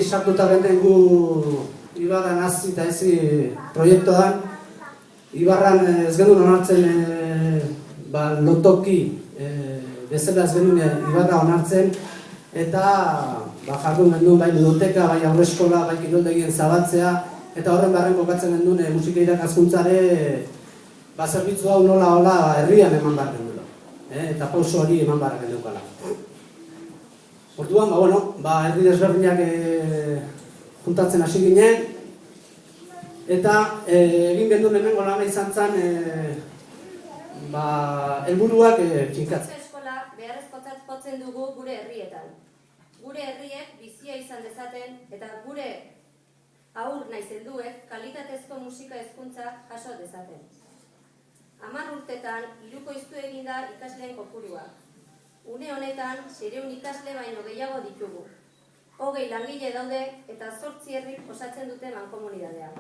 sartuta bendengu Ibarran hazi eta ezi proiektuan. Ibarran ez genuen onartzen lotoki bezala ez genuen Ibarra onartzen eta jardun genuen bai ludoteka, bai aurreskola, bai kiroldegien zabaltzea eta horren barren kokatzen genuen musika irakaskuntzare zerbitzu hau nola herrian eman behar genuen eta pauso hori eman behar geneukala. Orduan, herri desberdinak juntatzen hasi ginen eta egin genuen hemengo lana izan zen helburuak finkatzen. Eskola beharrezkotzat jotzen dugu gure herrietan. Gure herriek bizia izan dezaten eta gure haur naiz helduek kalitatezko musika hezkuntza jaso dezaten. 10 urtetan hirukoiztu egin da ikasleen kopurua. Une honetan 600 ikasle baino gehiago ditugu. 20 langile daude eta 8 herrik osatzen dute mankomunidadea.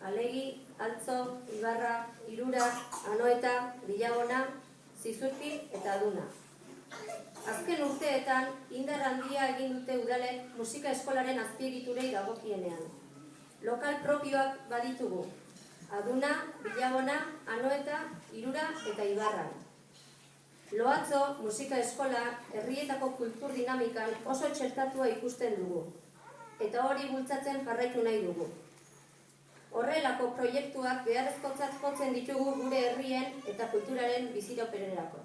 Alegi, Altzo, Ibarra, Irura, Anoeta, Villabona, Zizurki eta Aduna. Azken urteetan indar handia egin dute udalek musika eskolaren azpiegiturei dagokienean. Lokal propioak baditugu. Aduna, Villabona, Anoeta, Irura eta Ibarra. Loatzo musika eskola herrietako kultur dinamikan oso txertatua ikusten dugu. Eta hori bultzatzen jarraitu nahi dugu. Horrelako proiektuak beharrezkotzat jotzen ditugu gure herrien eta kulturaren biziraupenerako.